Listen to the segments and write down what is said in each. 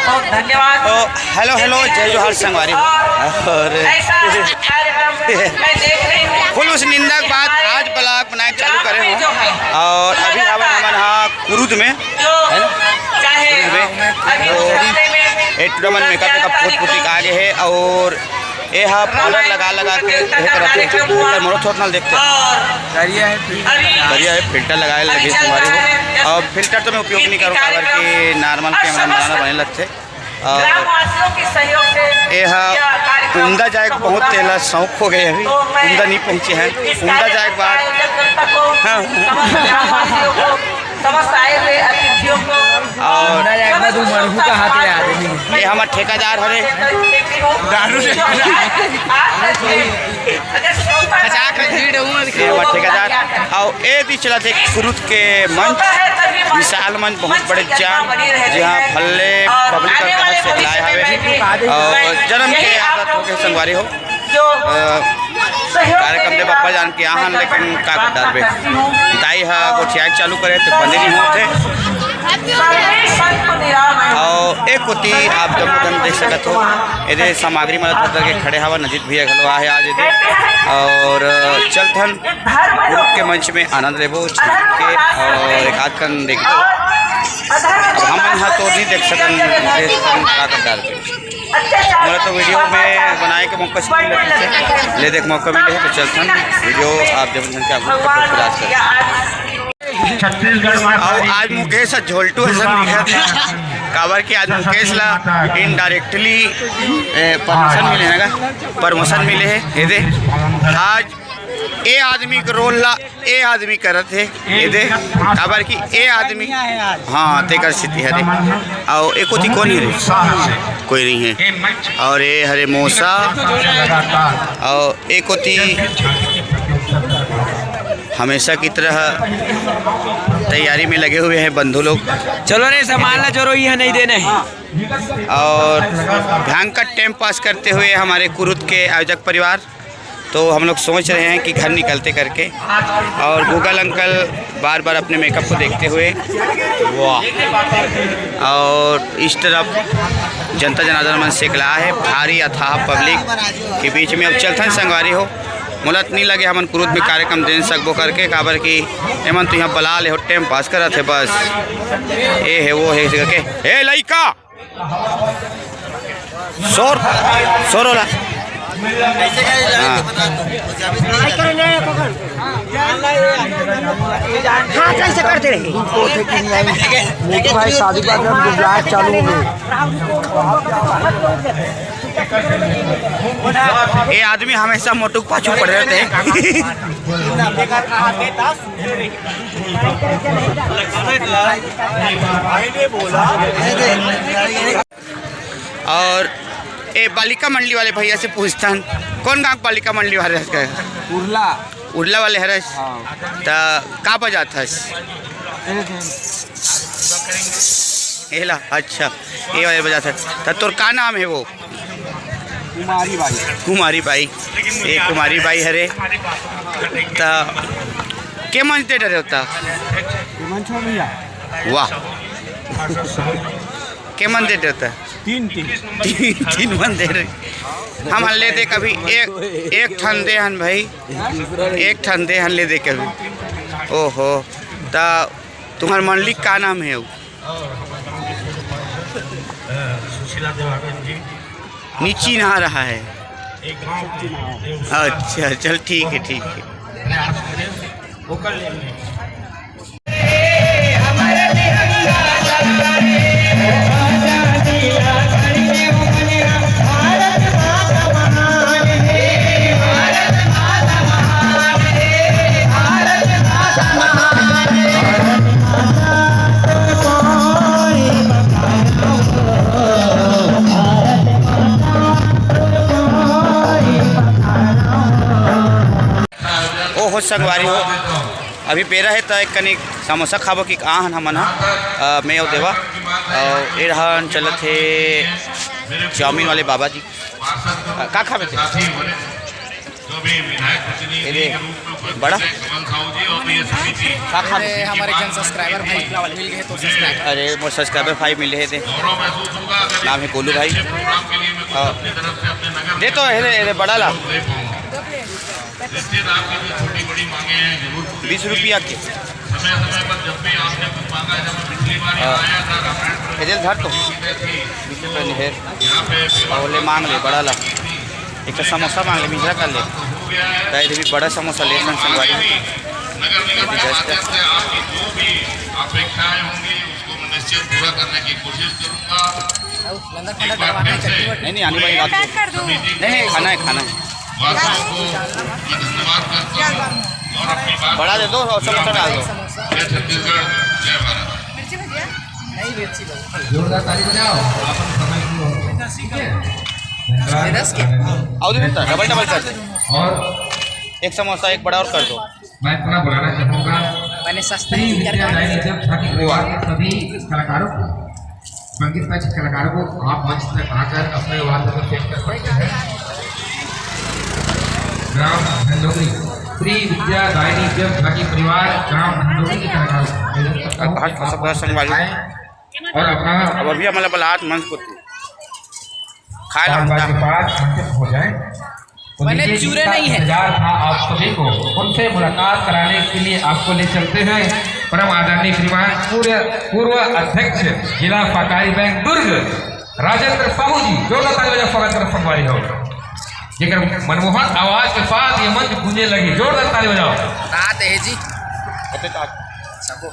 धन्यवाद। Hello hello, जय जोहार संगवारी। और फुल उस निंदा के बाद आज ब्लॉग बनाए चालू करे हैं। और अभी हवन हमारे यहाँ कुरुद में है ना, तो मन मेकअप पोत आगे है। और ये हाँ पाउडर लगा के मोरो थोड़ा ना देखते बढ़िया है फिल्टर लगाए लगे तुम्हारे को। और फिल्टर तो मैं उपयोग नहीं करूँ काबर कि नॉर्मल कैमरा बनाना बने लगते। ये हाँ उमदा जाए बहुत तेला शौक हो गए, अभी उमदा नहीं पहुँचे हैं। उमदा जाए के बाद हाँ और ये हमारे ठेकेदार हरे ठेकेदार और ये भी चला थे कुरुद के मंच, विशाल मंच बहुत बड़े जान जहाँ फल्ले पब्लिक से लाए हवे और जन्म के आदत हो गए संगवारी हो कार्यक्रम दे बापा जान के यहाँ, लेकिन का डर बे दाई हा गोठिया चालू करे तो बंदे नहीं होते। और एक होती आप जब देख सकते हो ये सामग्री मदद करके खड़े हवा नजीक भैया खलवा है आज ये। और चलथन ग्रुप के मंच में आनंद लेबो के और एक आध कन देख लो। अब हम यहाँ तो नहीं देख सकते का डर पे मेरा तो वीडियो में बनाए के मौका से ले देख मौका मिले तो चलथन वीडियो आप जब और आज मुकेश झोल्टू काबर के आज मुकेश ला इनडायरेक्टली प्रमोशन मिले है ये आज ए आदमी के रोल ला ए आदमी करत है ये काबर की ए आदमी हाँ तेकर स्थिति है और एक होती कौन है कोई नहीं है। और ये हरे मोसा और एक होती हमेशा की तरह तैयारी में लगे हुए हैं बंधु लोग। चलो रे सामान ला जरूरी है नहीं देना है। और भयंकर टाइम पास करते हुए हमारे कुरुद के आयोजक परिवार तो हम लोग सोच रहे हैं कि घर निकलते करके और गूगल अंकल बार बार अपने मेकअप को देखते हुए वाह। और इस तरफ जनता जनार्दन मंच से कला है भारी अथाह पब्लिक के बीच में अब चलथन संगवारी हो मुलत नहीं लगे हमन कुरुद में कार्यक्रम दे सकबो करके काबर की एमन तो यहाँ बला ले हो टाइम पास करा थे बस ये है वो है करके हे लइका शोर होला कैसे करते रहे भाई शादी ब्याह चालू ये आदमी हमेशा मोटू पाछू पड़ रहते हैं। और ये बालिका मंडली वाले भैया से पूछता कौन गाँव बालिका मंडली वाले उर्ला वाले हरस तो का बजात हस एला अच्छा ये वाले बजात है तो तोर का नाम है वो कुमारी बाई ये कुमारी बाई हरे तो के मंच दे डरे होता वाह के मन दे होता तीन मन दे रहे हम ले दे कभी एक ठन दे हन भाई एक ठन दे हन ले दे कभी। ओहो तो तुम्हार मंडली का नाम है वो नीची नहा रहा है अच्छा चल ठीक है ठीक है। हो संगवारी हो अभी पेरा है तो एक कनिक समोसा खाबो कि आहन हमन मैं और देवा और ये रहन चलत है चाउमीन वाले बाबा जी का खावे थे जो भी विधायक प्रतिनिधि ये के रूप में उपस्थित बड़ा? हैं, कमल साहू जी और ये समिति हमारे जन सब्सक्राइबर भाई मिल गए तो सब्सक्राइबर अरे वो सब्सक्राइबर 5 मिले थे। गौरव महसूस होगा अगर नाम है गोलू भाई। इस प्रोग्राम के लिए मैं कुछ अपनी तरफ से अपने नगर दे तो ये बड़ा ला दे पाऊंगा। रिश्तेदार की जो छोटी बड़ी मांगे हैं जरूर पूरी 20 रुपया के समय समय पर जब भी आपने कुछ मांगा है, जब मैं पिछली बार यहाँ आया था रामायण इधर धर तो थी 20 रुपये नहीं है यहाँ पे और ले मांग ले बड़ा ला एक तो समोसा मांग ले मिश्रा कर ले हो गया है। तो इधर भी बड़ा समोसा ले संगवारी नगर निगम के माध्यम से आपकी जो भी अपेक्षाएं होंगी उसको मैं निश्चित पूरा करने की कोशिश करूंगा। एक बार फिर से नहीं आने वाली रात को नहीं खाना है वासियों को मैं धन्यवाद करता हूँ और अपनी बात बड़ा दे दो और समोसा डाल दो। जय छत्तीसगढ़, जय भारत। जोरदार ताली बजाओ। आपन समय की और डबल डबल कर दे और एक समोसा एक बड़ा और कर दो। मैं पुनः बुलाना चाहूँगा मैंने सस्ता श्री ही विद्या दायनी जब झांकी परिवार के सभी कलाकारों को, संगीत मंच कलाकारों को आप मंच तक आकर अपने वाद्य को पेश कर सकते हैं। ग्राम धंधोरी श्री विद्या दायनी जब झांकी परिवार ग्राम धंधोरी के कलाकार संगवारी और अपना अब अभी हमारे बलाट मंच को खाए कामकाज के पास मंच हो जाए। तो मैंने नीचे चूरे जिनका नहीं है। इंतजार था आप सभी को, उनसे मुलाकात कराने के लिए आपको ले चलते हैं परम आदरणीय श्रीमान पूर्व अध्यक्ष जिला सहकारी बैंक दुर्ग राजेंद्र साहू जी। जोरदार ताली बजा स्वागत कर संगवारी हो जेकर मनमोहन आवाज के साथ ये मंच गूंजने लगी। जोरदार ताली बजाओ। रात है जी सबको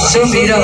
सुमिरो